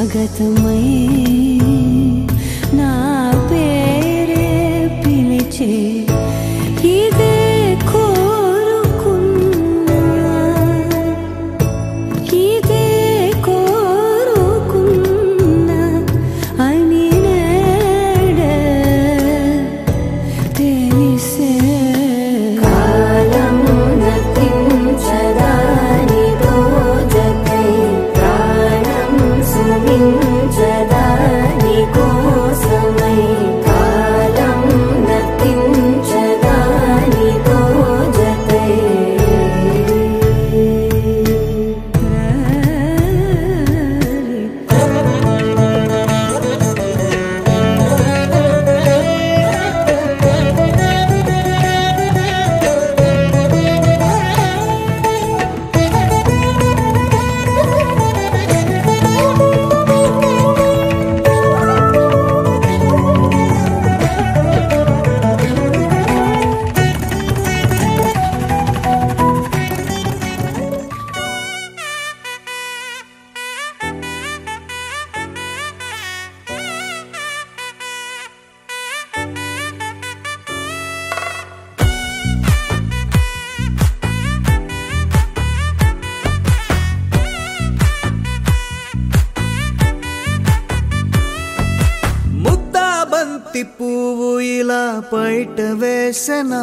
స్వాగతమై నా పేరే పిలిచే ఇదే కోరుకున్నా ఇదే కోరుకున్నా అని నేడే తెలిసే కాలం నతించదాని దోజకై ప్రాణం సుమించదాని కోసమై కాలం నతించదాని దోజకై ముద్దాబంతి పువ్వు ఇలా బయట వేసెనా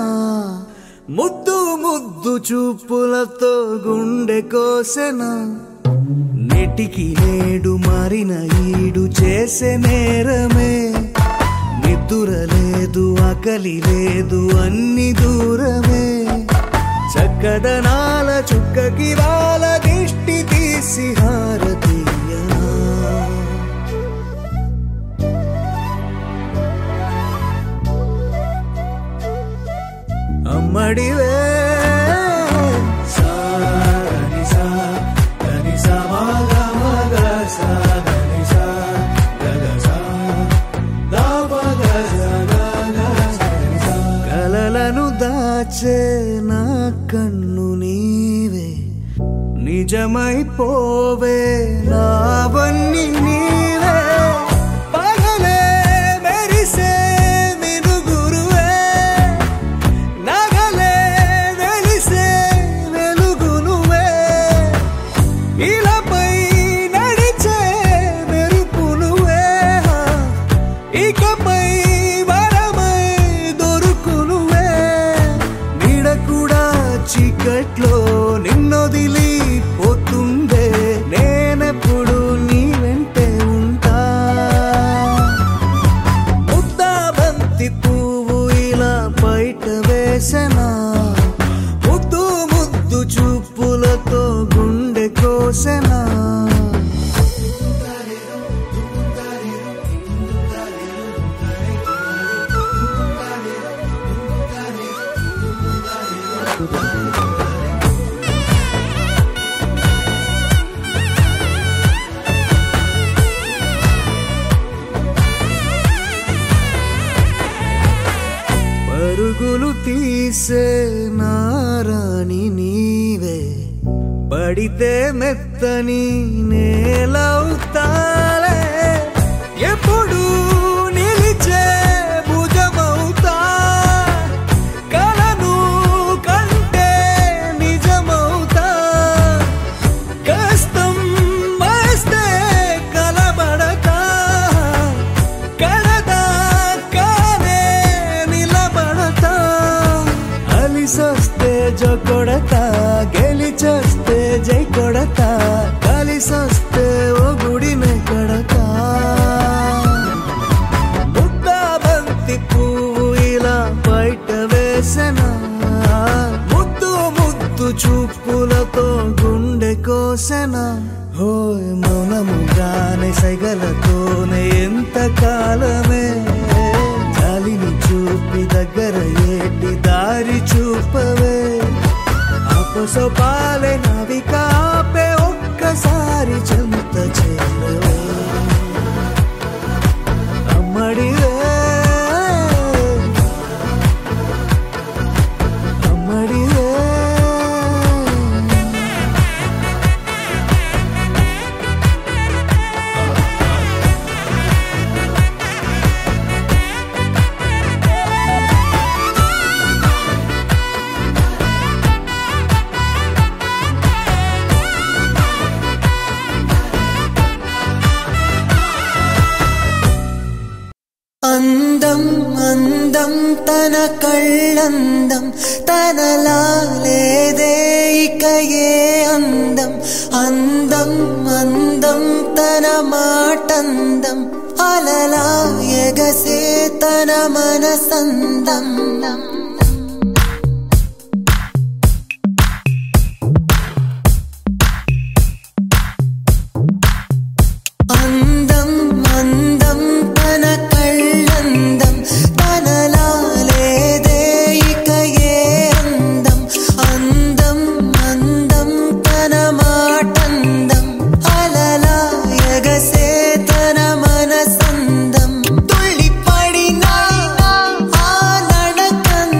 ముద్దు ముద్దు చూపులతో గుండె కోసెనా నెటికి నేడు మారిన ఈడు చేసే నేరమే నిద్ర లేదు ఆకలి లేదు అన్ని దూరమే చక్కదనాల చుక్కకి వాళ్ళ దిష్టి తీసి హారతీయనా అమ్మడివే కలలను దాచే నా కన్ను నీవే నిజమైపోవే నావన్నీ నీవే పగలే మెరిసే మినుగురువే నగలే వెలిసే వెలుగునువే ఇలాపై నడిచే మెరుపునువే ఇకపై వరమై దొరుకునువే నీడ కూడా చీకట్లో నిన్నొదిలి పోతుందే నేనెప్పుడు నీ వెంటే ఉంటా ముద్దాబంతి పువ్వు ఇలా బయట వేసెనా ముద్దు ముద్దు చూపులతో గుండె కోసెనా పరుగులు తీసే నారాణి నీవే పడితే మెత్తని నేలవుతాలే ఎప్పుడు నిలిచే భుజమవుతా కలను కంటే నిజమవుతా కష్టం వస్తే కలబడతా కడదాకానే నిలబడతా అలిసొస్తే జో కొడతా గెలిచొస్తే జై కొడతా కలిసొస్తే ఓ గుడినే కడతా ముద్దాబంతి పువ్వు ఇలా బయట వేసెనా ముద్దు ముద్దు చూపులతో గుండె కోసెనా హోయ్ మౌనముగానే సైగలతోనే ఎంత కాలమే జాలిని చూపి దగ్గర ఏటి దారి చూపవే ఆపసోపాలే నావికాపే ఒక్కసారి చెంత చేరవే అమ్మడివే అమ్మడివే అందం తన కళ్ళందం తనలా లేదే ఇక ఏ అందం అందం అందం తన మాటందం అలలా ఎగసే తన మనసందం అందం అందం తన కళ్ళందం తనలా లేదే ఇక ఏ అందం అందం అందం తన మాటందం అలలా ఎగసే తన మనసందం తుళ్ళి పడిన ఆ నడకందం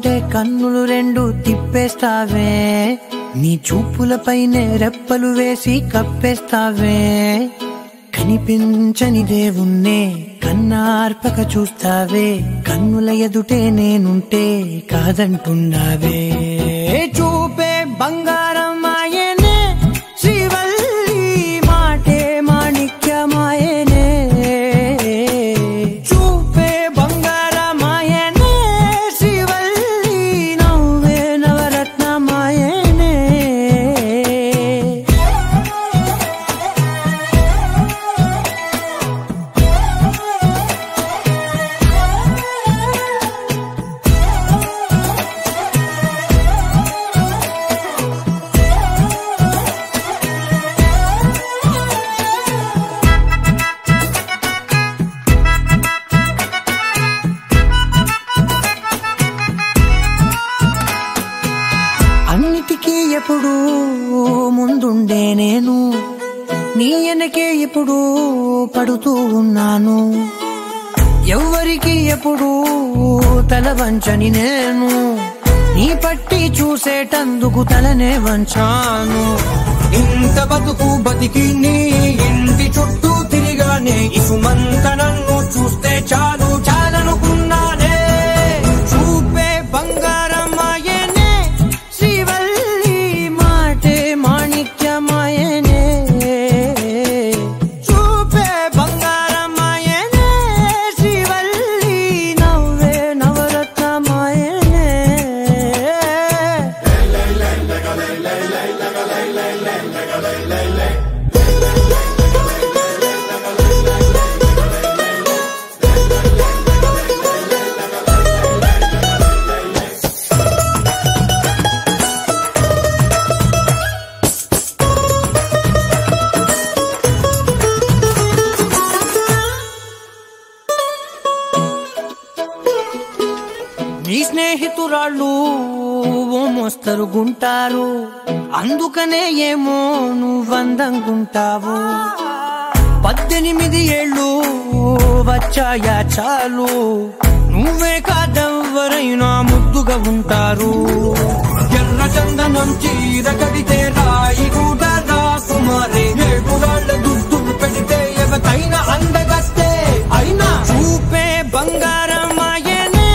చూస్తుంటే కన్నులు రెండు తిప్పేస్తావే, నీ చూపులపైనే రెప్పలు వేసి కప్పేస్తావే. కనిపించని దేవుణ్ణే కన్నార్పక చూస్తావే, కన్నుల ఎదుటే నేనుంటే కాదంటున్నావే. చూపే బంగారం ఆయనే శ్రీవల్లి, మాటే మాణిక్యమాయనే. చూపే బంగారం ఆయనే శ్రీవల్లి, నవ్వే నవరత్నమాయనే. అన్నిటికీ ఎప్పుడు ముందుండే నేను, నీ వెనకే ఎప్పుడు పడుతూ ఉన్నాను. ఎవ్వరికి ఎప్పుడు తల వంచని నేను, నీ పట్టి చూసేటందుకు తలనే వంచాను. ఇంత బతుకు బతికి నీ ఇంటి చుట్టూ తిరిగానే, ఇసుమంత నన్ను చూస్తే చాలు చాలనుకున్నానే. చూపే బంగారం ఆయనే శ్రీవల్లి, మాటే మాణిక్యమాయనే. చూపే బంగారం ఆయనే శ్రీవల్లి, నవ్వే నవరత్నమాయనే. నీ స్నేహితురాళ్ళు ఓ మోస్తరుగుంటారు, అందుకనే ఏమో నువ్వందంగుంటావు. 18 ఏళ్ళు వచ్చాయా చాలు, నువ్వే కాదెవ్వరైనా ముద్దుగా ఉంటారు. ఎర్ర చందనం చీర కడితే రాయి కూడా రాకుమారే, 7 రాళ్ళ దుద్దులు పెడితే ఎవతైనా అందగస్తే అయినా. చూపే బంగారం ఆయనే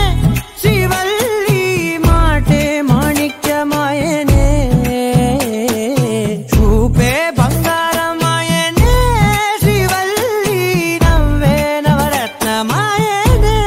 శ్రీవల్లి, మాటే మాణిక్యమాయనే. చూపే బంగారం ఆయనే శ్రీవల్లి, నవ్వే నవరత్నమాయనే.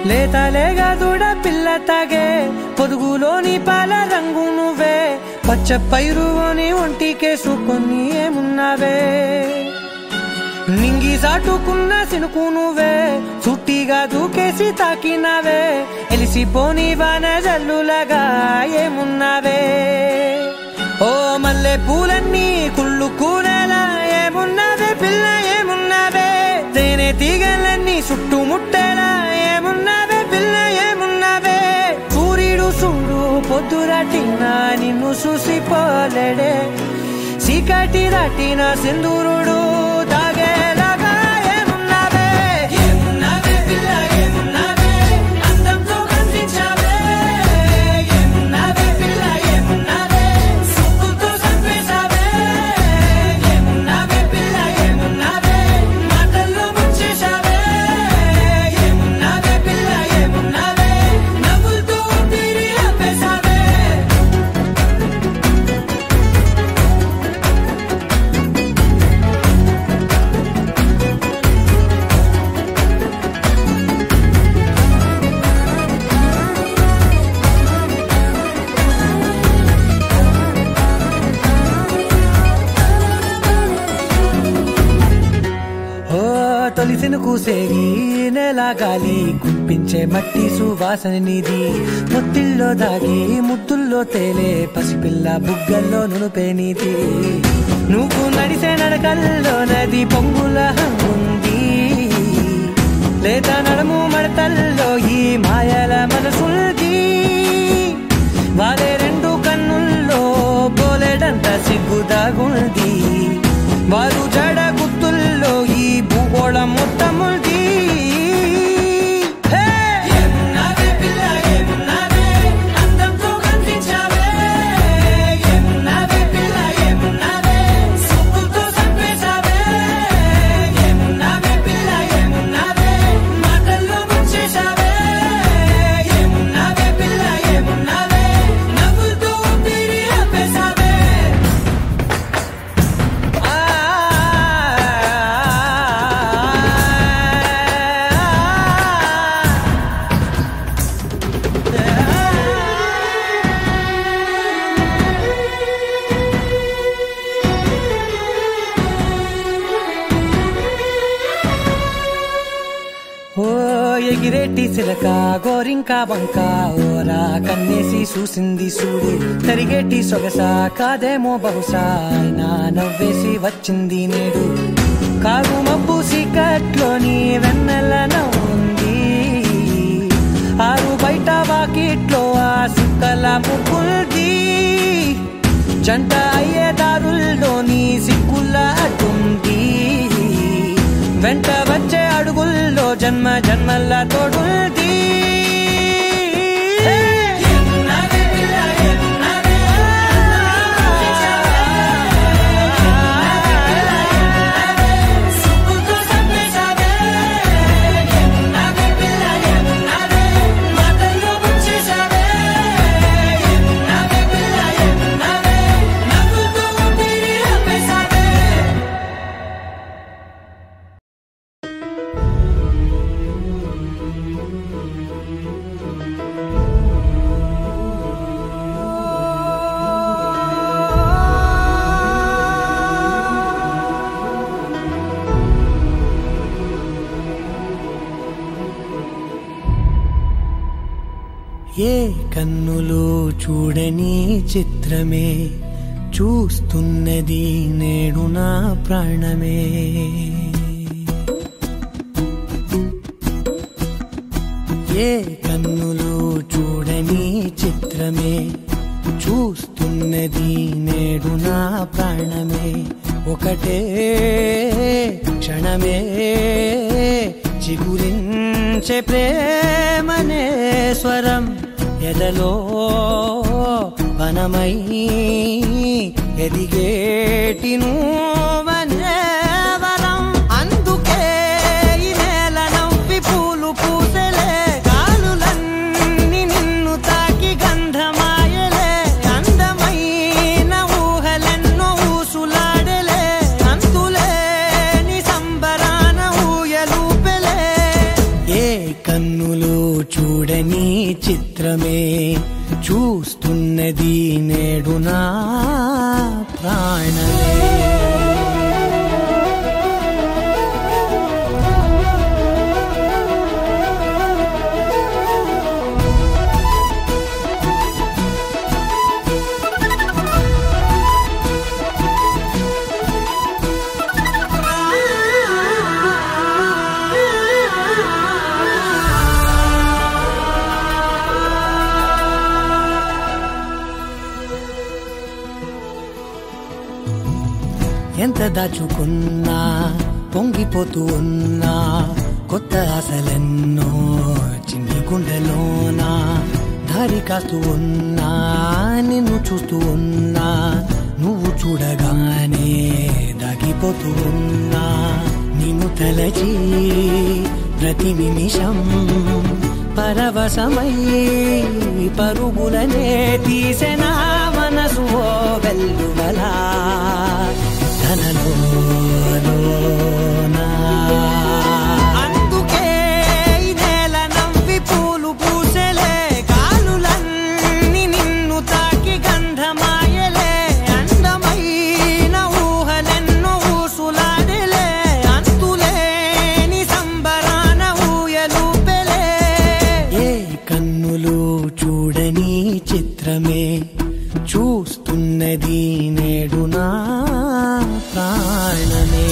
లేతలేగా దూడ పిల్ల తాగే, పొదుగులోని పాల రంగు నువ్వే, పచ్చ పైరుని ఒంటికేసుకొని ఏమున్నావే. నింగి సాటుకున్న సినుకు నువ్వే, చుట్టిగా దూకేసి తాకినావే, ఎలిసిపోని వాన జల్లులగా ఏమున్నావే. ఓ మల్లె పూలన్నీ కుళ్ళు కూరలా ఏమున్నావే పిల్ల ఏమున్నావే. తేనె తీగలన్నీ చుట్టుముట్టేలా ఏమున్నావే పిల్ల ఏమున్నావే. సూర్యుడు చూడు పొద్దురాటినా నిన్ను చూసిపోలేడే, చీకటి దాటిన సింధూరుడు తాగేలాగా ఏమున్నావే. ఏమున్నావే పిల్ల ఏమున్నావే, అందంతో కనిపించావే. ఏమున్నావే పిల్ల ఏమున్నావే, సుక్కుతో చంపేశావే. ఏమున్నావే పిల్ల ఏమున్నావే, మాటల్లో ముంచేశావే. ఏమున్నావే పిల్ల ఏమున్నావే, నవ్వులతో ఊపిరి ఆపేశావే. తొలిసిన కూసేగి నేల గాలి గుప్పించే మట్టి సువాసన నీది ముత్తిల్లో దాగి ముద్దుల్లో తేలే పసిపిల్ల బుగ్గల్లో నునుపే నీది నువ్వు నడిసే నడకల్లో నది పొంగుల హంగుంది లేదా నడుము మడతల్లో ఈ మాయల మనసుంది వారే రెండు కన్నుల్లో పోలేడంత సిగ్గుదాగుంది వారు జడ గుత్తుల్లో ఈ భూగోళం మొత్తముంది ఎగిరేటి సిలక గోరింకా బంక ఓరా కన్నేసి చూసింది చూడు తరిగేటి సొగస కాదేమో బహుశా అయినా నవ్వేసి వచ్చింది నేడు కారు మబ్బు సీకట్లోని వెన్నెల నవ్వుంది ఆరు బయట వాకిట్లో ఆ సుక్కల ముగ్గుంది జంట అయ్యే దారుల్లోని సిగ్గుల అడ్డుంది వెంట వచ్చే అడుగుల్లో జన్మ జన్మల్ల తోడుంది ఏ కన్నులు చూడని చిత్రమే చూస్తున్నది నేడు నా ప్రాణమే ఏ కన్నులు చూడని చిత్రమే చూస్తున్నది నేడు నా ప్రాణమే ఒకటే క్షణమే చిగురించే ప్రేమనే స్వరం ఎదలో వనమై ఎదిగేటి నువ్వనే వరం అందుకే ఈ నేల నవ్వి పూలు పూసలే గాలులన్నీ నిన్ను తాకి గంధమాయలే అందమైన ఊహలెన్నో ఊసులాడలే అంతులేని సంబరాన ఊయలూపెలే ఏ కన్నులు చూడని చిత్రమే చూస్తున్నది నేడు నా ప్రాణమే ఎంత దాచుకున్నా పొంగిపోతూ ఉన్నా కొత్త ఆశలెన్నో చిన్ని గుండెలోనా దారి కాస్తూ ఉన్నా నిన్ను చూస్తూ ఉన్నా నువ్వు చూడగానే దాగిపోతూ ఉన్నా నిన్ను తలచి ప్రతి నిమిషం పరవశమై పరుగులనే తీసెనా మనసు ఓ వెల్లువలా అందుకే ఈ నేల నవ్వి పూలు పూసలే గాలులన్నీ నిన్ను తాకి గంధమాయలే అందమైన ఊహలెన్నో ఊసులాడలే అంతులేని చూస్తున్నది నేడు నా ప్రాణమే.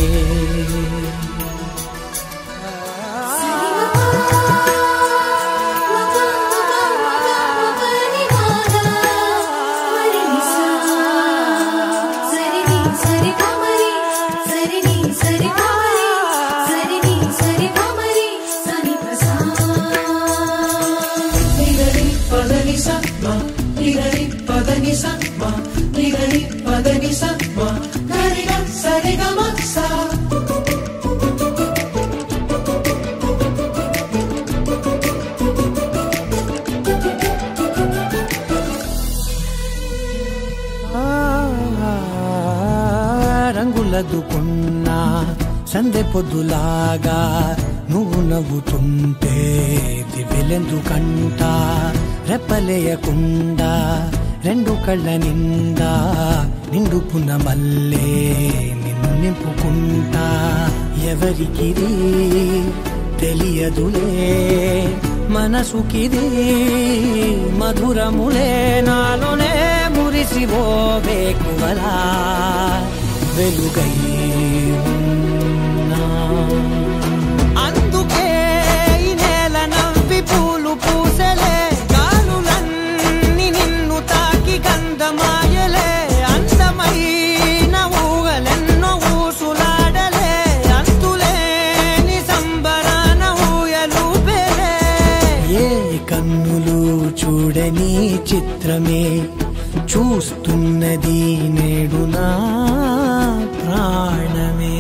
రంగులదుకున్నా సందె పొద్దులాగా నువ్వు నవ్వుతుంటే దివ్వెలెందుకంట, రెప్పలేయకుండా రెండు కళ్ళ నిండా నిండుకున్న మల్లే నిన్ను నింపుకుంటా. ఎవరికిది తెలియదులే మనసుకిది మధురములే, నాలోనే మురిసివో వేకువలా వెలుగై ఉన్నా. అందుకే ఈ నేల నవ్వి పూలు పూసెలే, గాలులన్నీ నిన్ను తాకి గంధమాయలే, అందమైన ఊగలెన్నో ఊసులాడలే, అంతులేని సంబరాన ఊయలూపెలే. ఏ కన్నులు చూడని చిత్రమే చూస్తున్నది నేడు నా ప్రాణమే.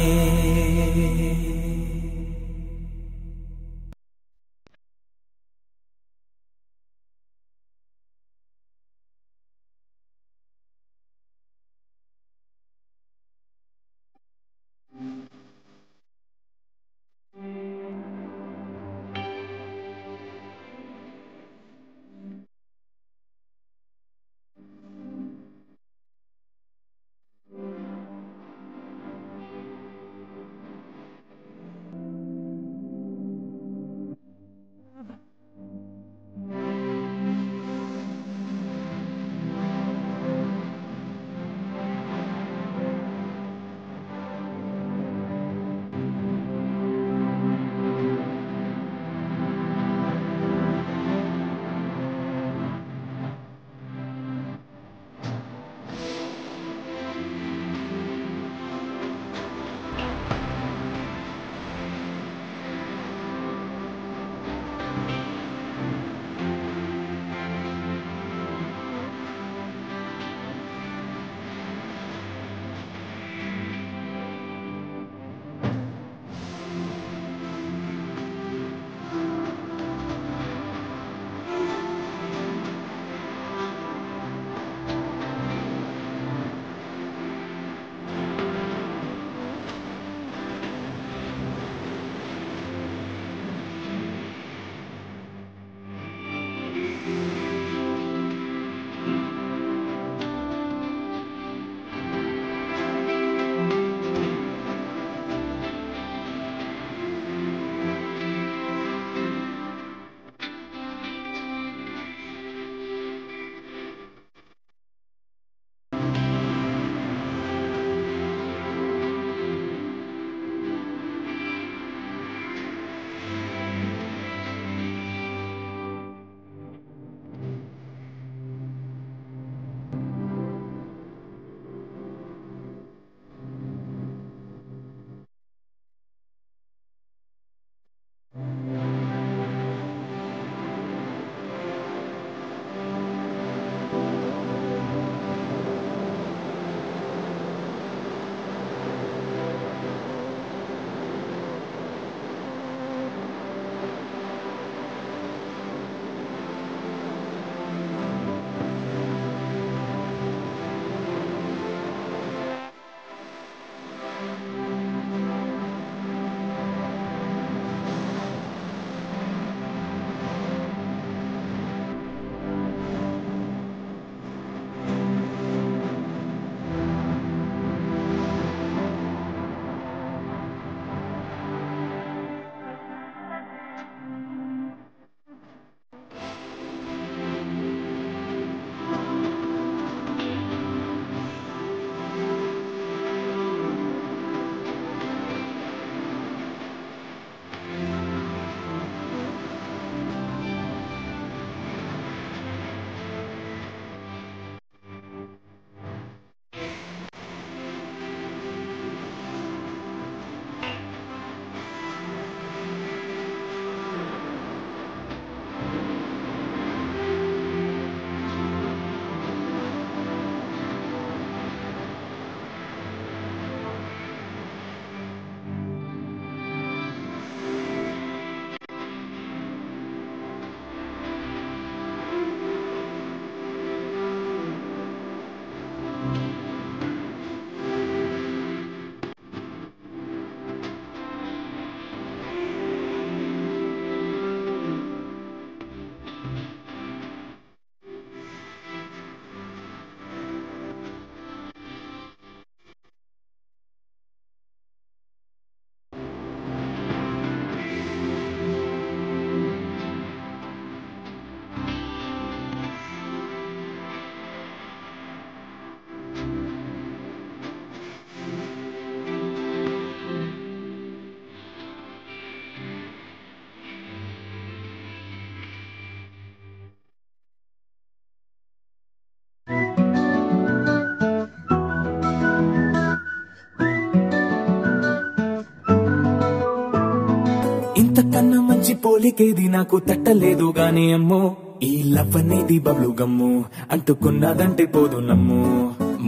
మంచి పోలికేది నాకు తట్టలేదు గాని అమ్మో ఈ లవ్ అనేది బబ్లు గమ్ము అంటుకున్నదంటే పోదు నమ్ము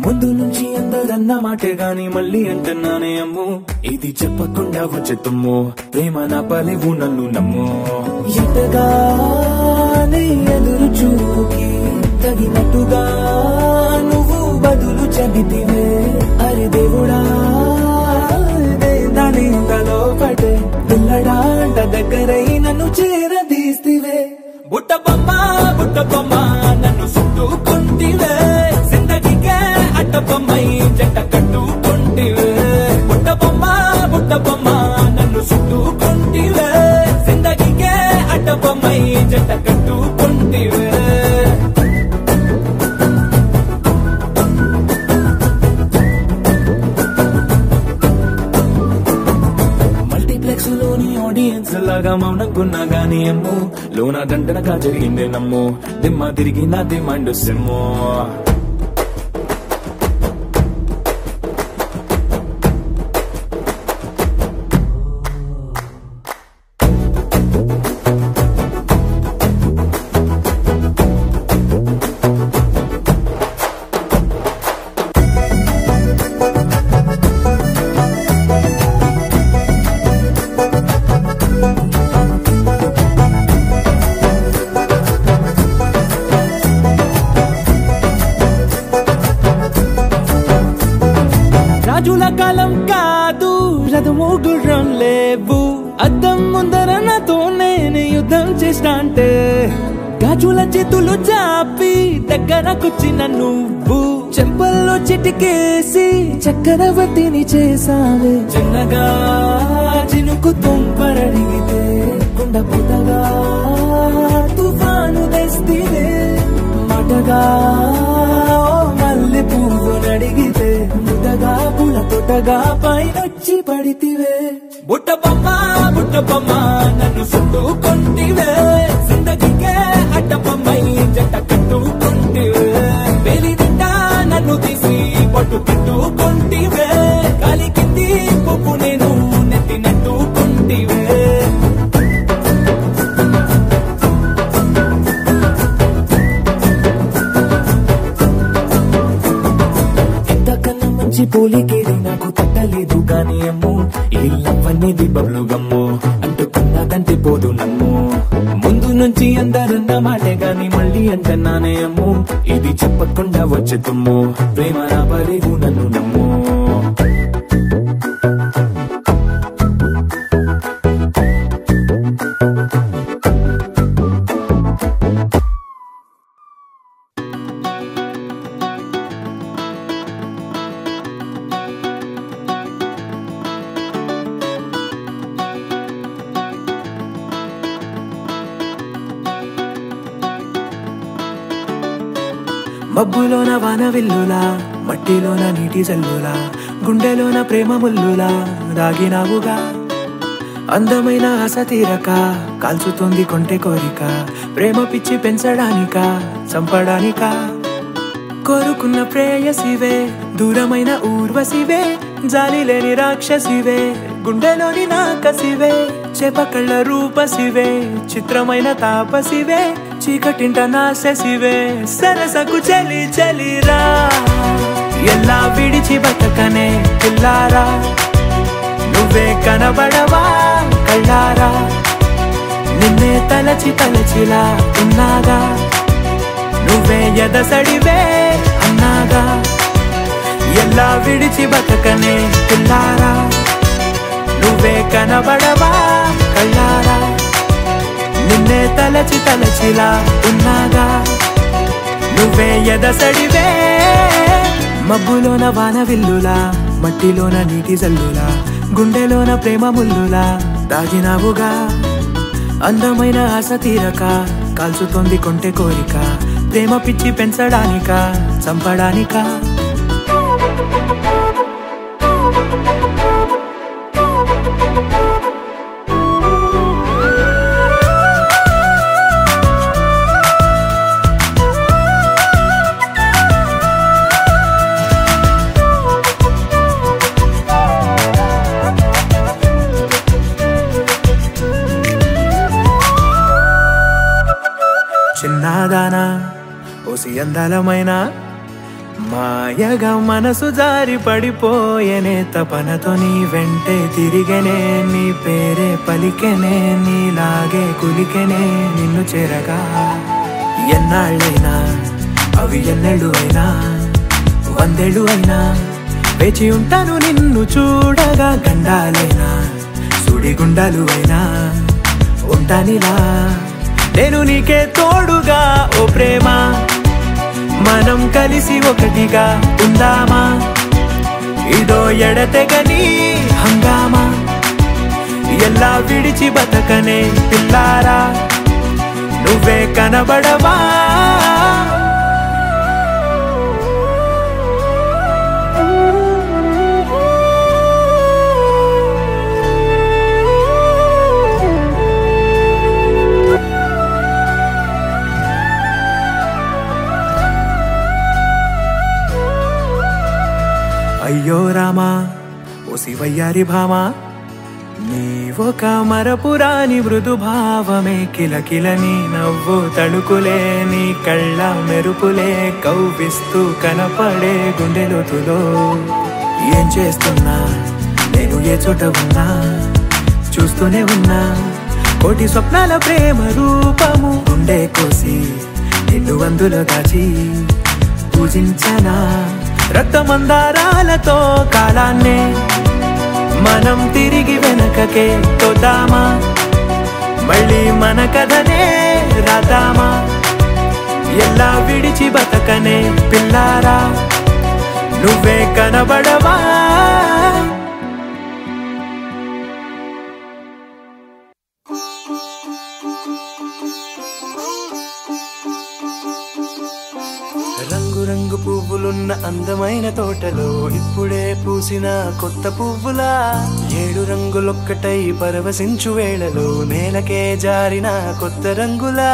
ముందు నుంచి అందరన్న మాటే గాని మళ్ళీ అంటున్నానే అమ్ము ఇది చెప్పకుండా వచ్చే తుమ్ము ప్రేమ నా పలేవు నన్ను నమ్ము ఎటగానే ఎదురు చూకి తగినట్టుగా నువ్వు బదులు చెబితివే అరే దేవుడా దాని తలో పటే పిల్లడాంట దగ్గరై నన్ను చేరదీస్తివే బుట్ట బొమ్మ నన్ను చుట్టుకుంటివే జిందగీకే అట్ట బొమ్మై జంట కట్టుకుంటివే బుట్ట బొమ్మ నన్ను చుట్టుకుంటివే జిందగీకే అట్ట బొమ్మై జంట కట్టుకుంటివే లోని ఆడియన్స్ లాగా మౌనంకున్నా గానీ అమ్ము లోన దండనగా జరిగిందే నమ్ము దిమ్మ తిరిగి నా దిమ్మండు సిమ్ము రాజుల కాలం కాదు రథము గుర్రం లేవు అద్దం ముందర నాతో నేను యుద్ధం చేస్తా అంటే గాజుల చేతులు చాపి దగ్గరకొచ్చిన నువ్వు చెంపల్లో చిటికేసి చక్రవర్తిని చేసావే చిన్నగా చినుకు తుంపరడిగితే కుండ పుటగా తుఫాను తెస్తివే మాటగా మల్లె పువ్వు నడిగితే ముద్దగా పుల తొటగా పైనొచ్చి పడితివే బుట్ట బొమ్మ నన్ను చుట్టుకుంటివే జిందగీకే అట్ట బొమ్మై జంట కట్టుకుంటివే వేలి నిండా నన్ను తీసి పట్టు పెట్టుకుంటివే కాలి కింది పువ్వు నేను నెత్తినట్టుకుంటివే మంచి పోలికేది నాకు తట్టలేదు గాని అమ్ము ఈ లవ్ అనేది బబ్లు గమ్ము అంటుకున్నదంటే పోదు నమ్ము ముందు నుంచి అందరన్న మాటే గాని మళ్ళీ అంటున్నానే అమ్ము ఇది చెప్పకుండా వచ్చే తుమ్ము ప్రేమ నా పలేవు నన్ను నమ్ము మబ్బులోన వాన విల్లులా మట్టిలోన నీటి జల్లులా గుండెలోన ప్రేమ ముల్లులా దాగినావుగా అందమైన ఆశ తీరక కాల్చుతోంది కొంటె కోరిక ప్రేమ పిచ్చి పెంచడానిక చంపడానిక కోరుకున్న ప్రేయసివే దూరమైన ఊర్వశివే జాలి లేని రాక్షసివే గుండెలోని నాకసివే చేపకళ్ళ రూపసివే చిత్రమైన తాపసివే చీకటింట నాశసివే సరసకు చలి చలిరా ఎలా విడిచి బతకనే పిల్లారా నువ్వే కనబడవా కళ్ళారా నిన్నే తలచి తలచిలా ఉన్నాగా నువ్వే ఎదసడివే అన్నాగా ఎలా విడిచి బతకనే పిల్లారా నువ్వే కనబడవా కళ్ళారా నిన్నే తలచి తలచిలా ఉన్నాగా నువ్వే ఎదసడివే మబ్బులోన వాన విల్లులా మట్టిలోన నీటి జల్లులా గుండెలోన ప్రేమ ముల్లులా దాగినావుగా అందమైన ఆశ తీరక కాల్చుతోంది కొంటె కోరిక ప్రేమ పిచ్చి పెంచడానిక చంపడానిక ఎందలమైన మాయగా మనసు జారి పడిపోయేనే తపనతో నీ వెంటే తిరిగనే నీ పేరే పలికెనే నీలాగే కులికెనే నిన్ను చేరగా ఎన్నాళ్ళైనా అవి ఎన్నెళ్ళు అయినా 100 ఏళ్ళు అయినా వేచి ఉంటాను నిన్ను చూడగా గండాలైనా సుడిగుండాలు అయినా ఉంటానిలా నేను నీకే తోడుగా ఓ ప్రేమ మనం కలిసి ఒకటిగా ఉందామా ఇదో ఎడతెగని హంగామా ఎలా విడిచి బతకనే పిల్లారా నువ్వే కనబడవా అయ్యో రామా ఓ శివయ్యారి భామా నీవొక మరపురాని మృదు భావమే కిలకిలని నవ్వు తడుకులే నీ కళ్ళ మెరుపులే కవ్విస్తూ కనపడే గుండెలోతులో ఏం చేస్తున్నా నేను ఏ చోట ఉన్నా చూస్తూనే ఉన్నా కోటి స్వప్నాల ప్రేమ రూపము గుండె కోసి నిన్ను అందులో దాచి పూజించనా రక్తమందారాలతో కాలాన్నే మనం తిరిగి వెనకకే తోద్దామా మళ్ళీ మన కథనే రాద్దామా ఎలా విడిచి బతకనే పిల్లారా నువ్వే కనబడవా రంగు పువ్వులున్న అందమైన తోటలో ఇప్పుడే పూసిన కొత్త పువ్వులా 7 రంగులొక్కటై పరవశించు వేళలో నేలకే జారిన కొత్త రంగులా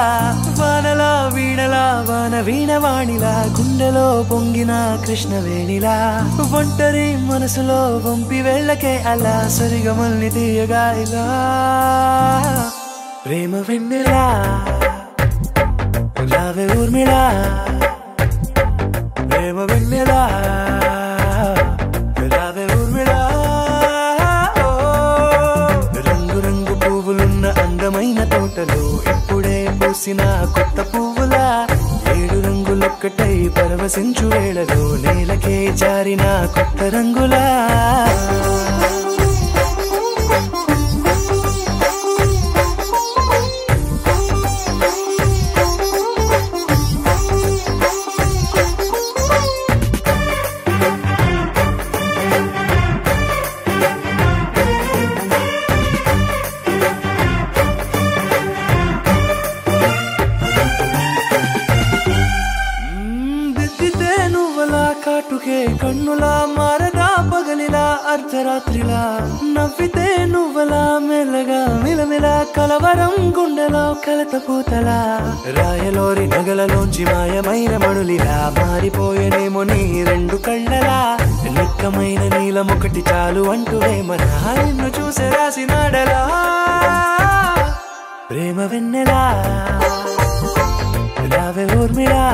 వానలా వీణలా వాన వీణవాణిలా గుండెలో పొంగిన కృష్ణవేణిలా ఒంటరి మనసులో వంపి వెళ్ళకే అలా సరిగమల్ని తీయగా ఇలా ప్రేమ వెన్నెలా రావే ఊర్మిళా ప్రేమ వెన్నెలా రావే ఊర్మిళా రంగు రంగు పువ్వులున్న అందమైన తోటలో ఇప్పుడే పూసిన కొత్త పువ్వులా 7 రంగులొక్కటై పరవశించు వేళలో నేలకే జారిన కొత్త రంగులా కన్నులా మారగా పగలిలా అర్ధరాత్రిలా నవ్వితే నువ్వలా మెల్లగా మిలమిలా కలవరం గుండెలో కలతపోతలా రాయలోరి నగలలోంచి మాయమైన మణులిలా మారిపోయేనేమో నీ 2 కళ్ళలా నిక్కమైన నీలమొకటి చాలు అంటూ వేమనా నిన్ను చూసే రాసినాడలా ప్రేమ వెన్నెలా రావే ఊర్మిళా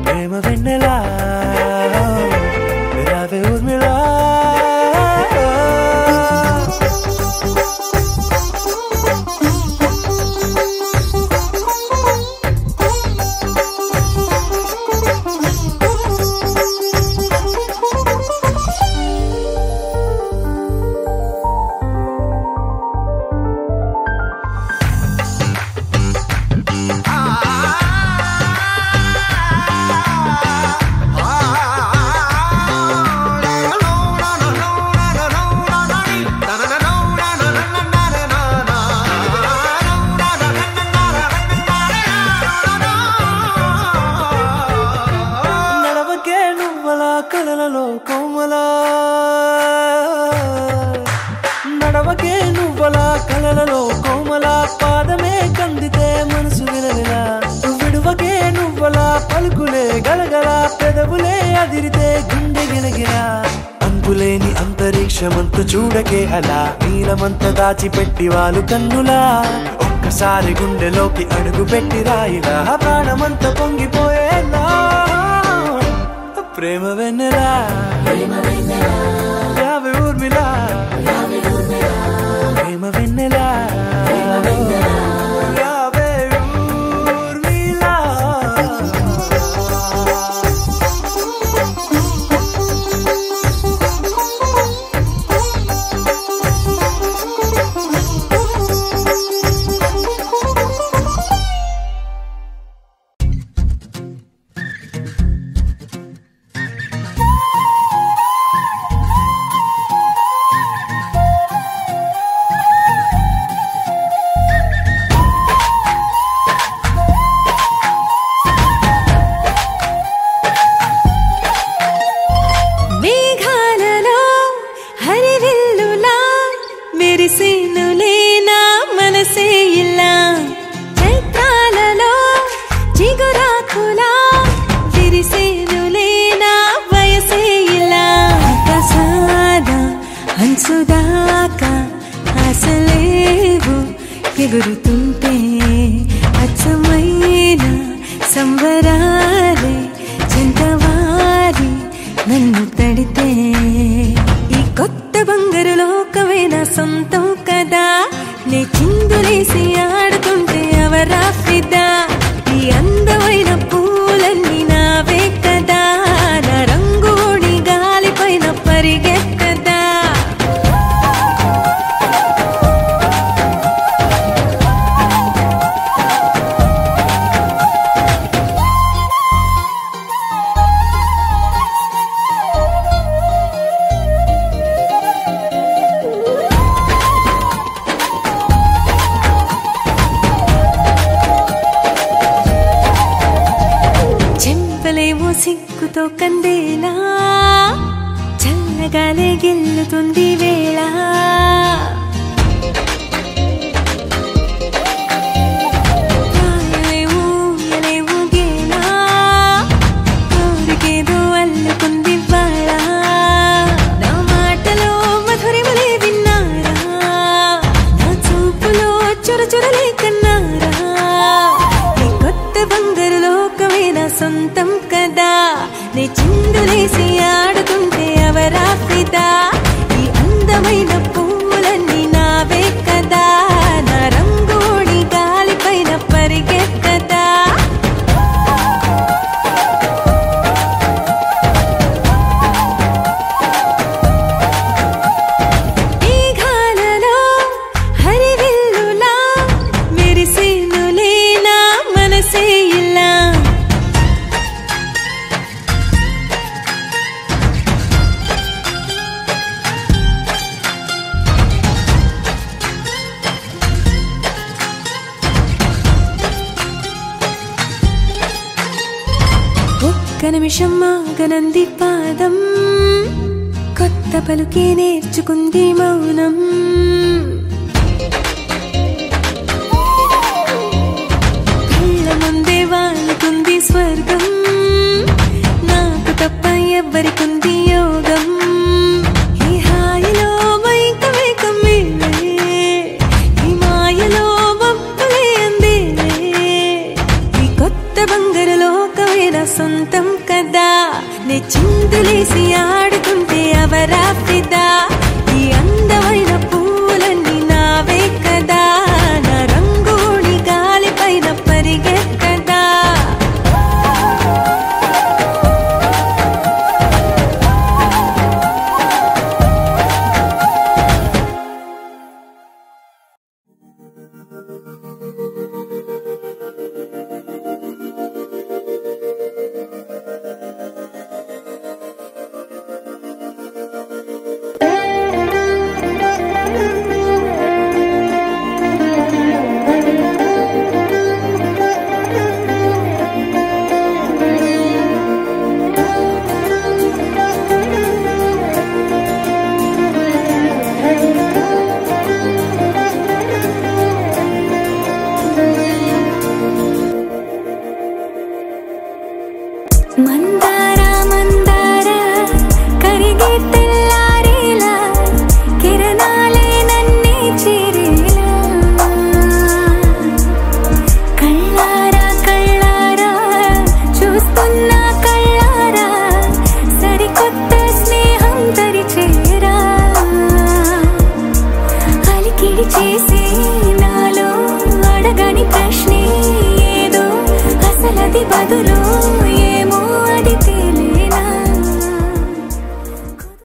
ప్రేమ వెన్నెలా రావే ఊర్మిళా నడవకే నువ్వలా కలలలో కోమలా పాదమే కందితే మనసు విలవిలా విడువకే నువ్వలా పలుకులే గలగల పెదవులే అదిరితే గుండె గిలగిలా అంతులేని అంతరిక్షమంత చూడకే అలా నీలమంత దాచిపెట్టి వాళ్ళు కన్నులా ఒక్క ఒక్కసారి గుండెలోకి అడుగు పెట్టి రాయిలా ప్రాణమంతా పొంగిపోయేలా ప్రేమ వెన్నెలా యావే ఊర్మిలా ప్రేమ వెన్నెలా యావే ఊర్మిలా ఎగురుతుంటే అచ్చమైన సంబరాలే చింతవారి నన్ను తడితే ఈ కొత్త బంగారు లోకమే నా సొంతం కదా నే చిందులేసి ఆడుతుంటే అవరా ఫిదా ఈ అందమైన పూలన్నీ నావే కదా నా రంగోడి గాలిపైన పరిగెత్తదా సిగ్గుతో కందేలా చల్లగాలే గెల్లుతుంది వేళ కాయలేవు గేలా కోరికేదో అల్లుకుంది వాళ్ళ నా మాటలో మధురిమలే విన్నారా నా చూపులో చొరచొరలే కన్నారా ఈ కొత్త బంగారు లోకమే నా సొంతం కదా నే చిందులేసి ఆడుతుంటే అవరా ఫిదా ఈ అందమైన పూలన్నీ నావే కదా నా రంగోడి గాలిపైన పరిగెత్తదా మేఘాలలో హరివిల్లులా మెరిసేనులే నా మనసే ఇలా ఒక్క నిమిషం ఆగనంది పాదం కొత్త పలుకే నేర్చుకుంది మౌనం కళ్ళ ముందే వాలుకుంది స్వర్గం నాకు తప్ప ఎవ్వరికుంది యోగం ఈ హాయిలో మైకమేకం మేలే ఈ మాయలో మబ్బులే అందేలే ఈ కొత్త బంగారు లోకమే నా సొంతం కదా నే చిందులేసి ఆడుతుంటే అవరా ఫిదా ఈ అందమైన పూలన్నీ నావే కదా నా రంగోడి గాలిపైన పరిగెత్తదా బదులు